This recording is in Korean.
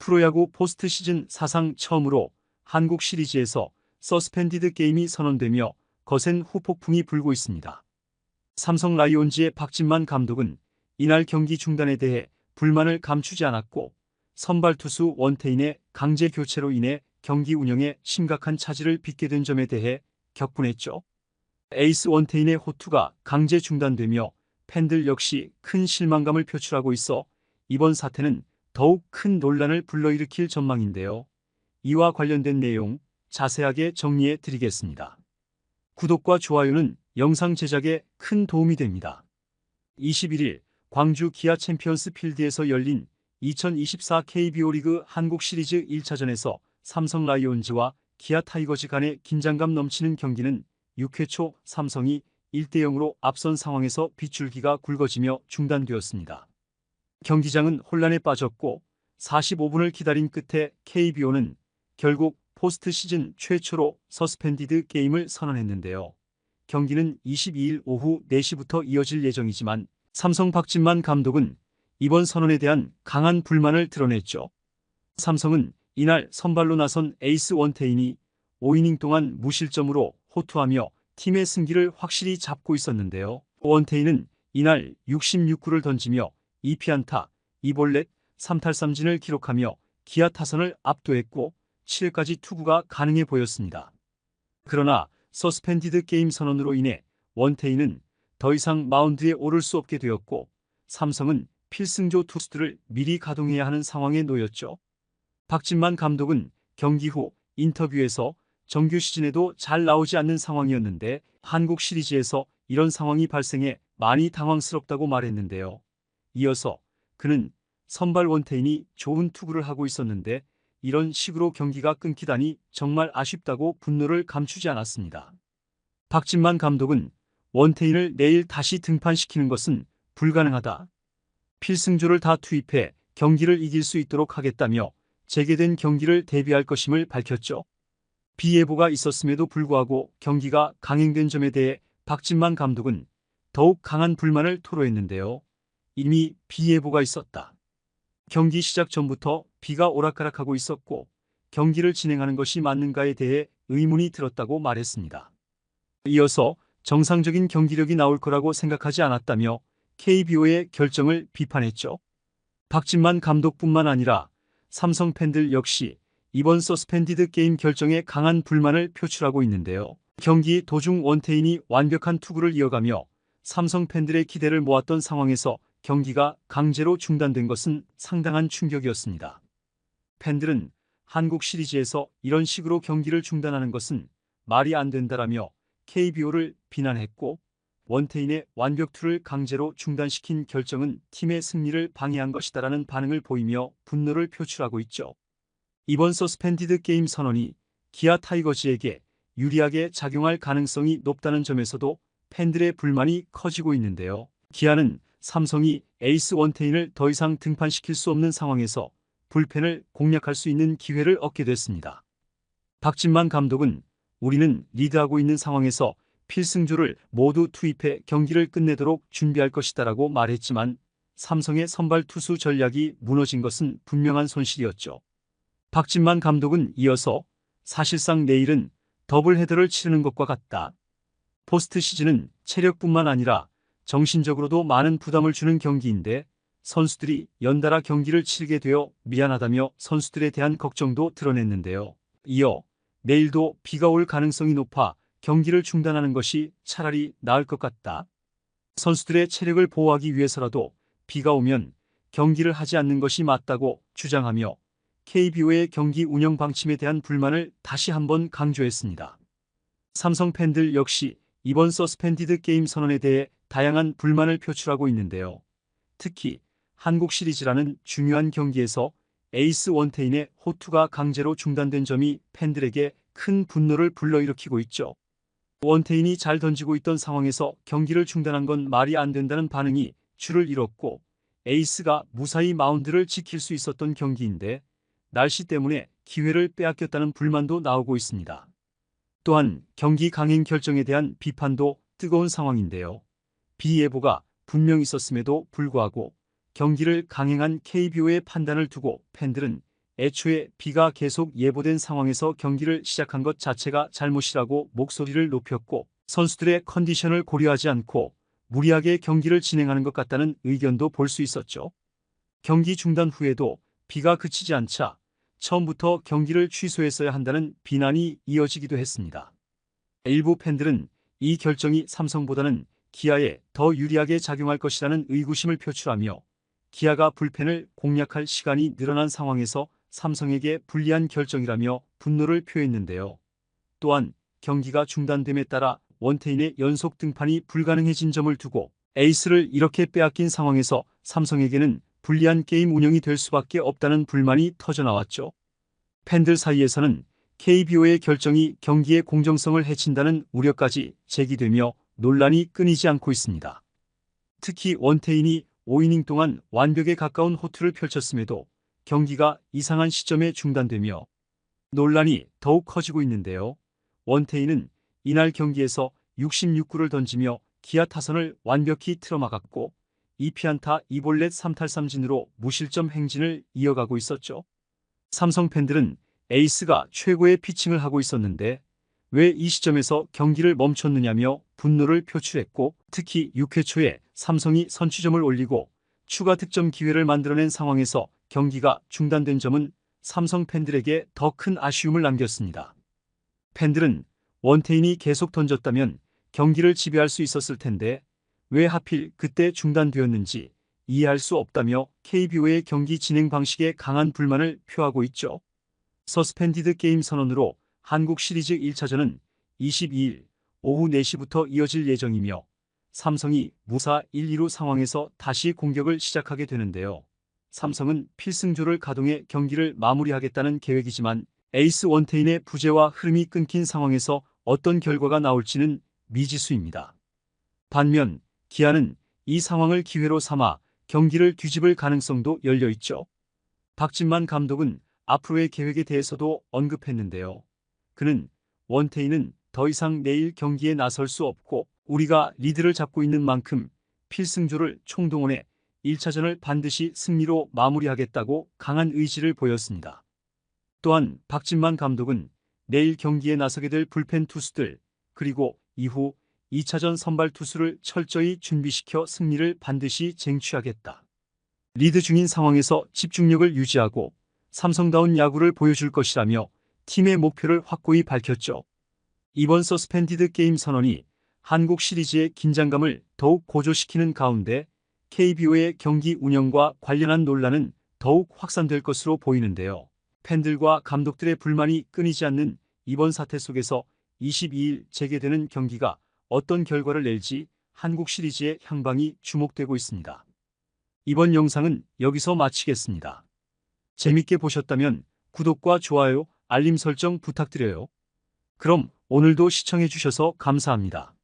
프로야구 포스트 시즌 사상 처음으로 한국 시리즈에서 서스펜디드 게임이 선언되며 거센 후폭풍이 불고 있습니다. 삼성 라이온즈의 박진만 감독은 이날 경기 중단에 대해 불만을 감추지 않았고 선발 투수 원태인의 강제 교체로 인해 경기 운영에 심각한 차질을 빚게 된 점에 대해 격분했죠. 에이스 원태인의 호투가 강제 중단되며 팬들 역시 큰 실망감을 표출하고 있어 이번 사태는 더욱 큰 논란을 불러일으킬 전망인데요. 이와 관련된 내용 자세하게 정리해 드리겠습니다. 구독과 좋아요는 영상 제작에 큰 도움이 됩니다. 21일 광주 기아 챔피언스 필드에서 열린 2024 KBO 리그 한국 시리즈 1차전에서 삼성 라이온즈와 기아 타이거즈 간의 긴장감 넘치는 경기는 6회 초 삼성이 1대0으로 앞선 상황에서 빗줄기가 굵어지며 중단되었습니다. 경기장은 혼란에 빠졌고 45분을 기다린 끝에 KBO는 결국 포스트 시즌 최초로 서스펜디드 게임을 선언했는데요. 경기는 22일 오후 4시부터 이어질 예정이지만 삼성 박진만 감독은 이번 선언에 대한 강한 불만을 드러냈죠. 삼성은 이날 선발로 나선 에이스 원태인이 5이닝 동안 무실점으로 호투하며 팀의 승기를 확실히 잡고 있었는데요. 원태인은 이날 66구를 던지며 2피안타, 2볼넷, 3탈삼진을 기록하며 기아 타선을 압도했고 7회까지 투구가 가능해 보였습니다. 그러나 서스펜디드 게임 선언으로 인해 원태인은 더 이상 마운드에 오를 수 없게 되었고 삼성은 필승조 투수들을 미리 가동해야 하는 상황에 놓였죠. 박진만 감독은 경기 후 인터뷰에서 정규 시즌에도 잘 나오지 않는 상황이었는데 한국 시리즈에서 이런 상황이 발생해 많이 당황스럽다고 말했는데요. 이어서 그는 선발 원태인이 좋은 투구를 하고 있었는데 이런 식으로 경기가 끊기다니 정말 아쉽다고 분노를 감추지 않았습니다. 박진만 감독은 원태인을 내일 다시 등판시키는 것은 불가능하다. 필승조를 다 투입해 경기를 이길 수 있도록 하겠다며 재개된 경기를 대비할 것임을 밝혔죠. 비예보가 있었음에도 불구하고 경기가 강행된 점에 대해 박진만 감독은 더욱 강한 불만을 토로했는데요. 이미 비예보가 있었다. 경기 시작 전부터 비가 오락가락하고 있었고 경기를 진행하는 것이 맞는가에 대해 의문이 들었다고 말했습니다. 이어서 정상적인 경기력이 나올 거라고 생각하지 않았다며 KBO의 결정을 비판했죠. 박진만 감독뿐만 아니라 삼성 팬들 역시 이번 서스펜디드 게임 결정에 강한 불만을 표출하고 있는데요. 경기 도중 원태인이 완벽한 투구를 이어가며 삼성 팬들의 기대를 모았던 상황에서 경기가 강제로 중단된 것은 상당한 충격이었습니다. 팬들은 한국 시리즈에서 이런 식으로 경기를 중단하는 것은 말이 안 된다라며 KBO를 비난했고 원태인의 완벽투를 강제로 중단시킨 결정은 팀의 승리를 방해한 것이다라는 반응을 보이며 분노를 표출하고 있죠. 이번 서스펜디드 게임 선언이 기아 타이거즈에게 유리하게 작용할 가능성이 높다는 점에서도 팬들의 불만이 커지고 있는데요. 기아는 삼성이 에이스 원태인을 더 이상 등판시킬 수 없는 상황에서 불펜을 공략할 수 있는 기회를 얻게 됐습니다. 박진만 감독은 우리는 리드하고 있는 상황에서 필승조를 모두 투입해 경기를 끝내도록 준비할 것이다라고 말했지만 삼성의 선발 투수 전략이 무너진 것은 분명한 손실이었죠. 박진만 감독은 이어서 사실상 내일은 더블 헤더를 치르는 것과 같다. 포스트 시즌은 체력뿐만 아니라 정신적으로도 많은 부담을 주는 경기인데 선수들이 연달아 경기를 치르게 되어 미안하다며 선수들에 대한 걱정도 드러냈는데요. 이어 내일도 비가 올 가능성이 높아 경기를 중단하는 것이 차라리 나을 것 같다. 선수들의 체력을 보호하기 위해서라도 비가 오면 경기를 하지 않는 것이 맞다고 주장하며 KBO의 경기 운영 방침에 대한 불만을 다시 한번 강조했습니다. 삼성 팬들 역시 이번 서스펜디드 게임 선언에 대해 다양한 불만을 표출하고 있는데요. 특히 한국 시리즈라는 중요한 경기에서 에이스 원태인의 호투가 강제로 중단된 점이 팬들에게 큰 분노를 불러일으키고 있죠. 원태인이 잘 던지고 있던 상황에서 경기를 중단한 건 말이 안 된다는 반응이 줄을 이뤘고 에이스가 무사히 마운드를 지킬 수 있었던 경기인데 날씨 때문에 기회를 빼앗겼다는 불만도 나오고 있습니다. 또한 경기 강행 결정에 대한 비판도 뜨거운 상황인데요. 비예보가 분명 있었음에도 불구하고 경기를 강행한 KBO의 판단을 두고 팬들은 애초에 비가 계속 예보된 상황에서 경기를 시작한 것 자체가 잘못이라고 목소리를 높였고 선수들의 컨디션을 고려하지 않고 무리하게 경기를 진행하는 것 같다는 의견도 볼 수 있었죠. 경기 중단 후에도 비가 그치지 않자 처음부터 경기를 취소했어야 한다는 비난이 이어지기도 했습니다. 일부 팬들은 이 결정이 삼성보다는 기아에 더 유리하게 작용할 것이라는 의구심을 표출하며 기아가 불펜을 공략할 시간이 늘어난 상황에서 삼성에게 불리한 결정이라며 분노를 표했는데요. 또한 경기가 중단됨에 따라 원태인의 연속 등판이 불가능해진 점을 두고 에이스를 이렇게 빼앗긴 상황에서 삼성에게는 불리한 게임 운영이 될 수밖에 없다는 불만이 터져나왔죠. 팬들 사이에서는 KBO의 결정이 경기의 공정성을 해친다는 우려까지 제기되며 논란이 끊이지 않고 있습니다. 특히 원태인이 5이닝 동안 완벽에 가까운 호투를 펼쳤음에도 경기가 이상한 시점에 중단되며 논란이 더욱 커지고 있는데요. 원태인은 이날 경기에서 66구를 던지며 기아 타선을 완벽히 틀어막았고 2피안타 2볼넷 3탈삼진으로 무실점 행진을 이어가고 있었죠. 삼성 팬들은 에이스가 최고의 피칭을 하고 있었는데 왜 이 시점에서 경기를 멈췄느냐며 분노를 표출했고 특히 6회 초에 삼성이 선취점을 올리고 추가 득점 기회를 만들어낸 상황에서 경기가 중단된 점은 삼성 팬들에게 더 큰 아쉬움을 남겼습니다. 팬들은 원태인이 계속 던졌다면 경기를 지배할 수 있었을 텐데 왜 하필 그때 중단되었는지 이해할 수 없다며 KBO의 경기 진행 방식에 강한 불만을 표하고 있죠. 서스펜디드 게임 선언으로 한국 시리즈 1차전은 22일 오후 4시부터 이어질 예정이며 삼성이 무사 1-2루 상황에서 다시 공격을 시작하게 되는데요. 삼성은 필승조를 가동해 경기를 마무리하겠다는 계획이지만 에이스 원태인의 부재와 흐름이 끊긴 상황에서 어떤 결과가 나올지는 미지수입니다. 반면 기아는 이 상황을 기회로 삼아 경기를 뒤집을 가능성도 열려 있죠. 박진만 감독은 앞으로의 계획에 대해서도 언급했는데요. 그는 원태인은 더 이상 내일 경기에 나설 수 없고 우리가 리드를 잡고 있는 만큼 필승조를 총동원해 1차전을 반드시 승리로 마무리하겠다고 강한 의지를 보였습니다. 또한 박진만 감독은 내일 경기에 나서게 될 불펜 투수들 그리고 이후 2차전 선발 투수를 철저히 준비시켜 승리를 반드시 쟁취하겠다. 리드 중인 상황에서 집중력을 유지하고 삼성다운 야구를 보여줄 것이라며 팀의 목표를 확고히 밝혔죠. 이번 서스펜디드 게임 선언이 한국 시리즈의 긴장감을 더욱 고조시키는 가운데 KBO의 경기 운영과 관련한 논란은 더욱 확산될 것으로 보이는데요. 팬들과 감독들의 불만이 끊이지 않는 이번 사태 속에서 22일 재개되는 경기가 어떤 결과를 낼지 한국 시리즈의 향방이 주목되고 있습니다. 이번 영상은 여기서 마치겠습니다. 재밌게 보셨다면 구독과 좋아요, 알림 설정 부탁드려요. 그럼 오늘도 시청해주셔서 감사합니다.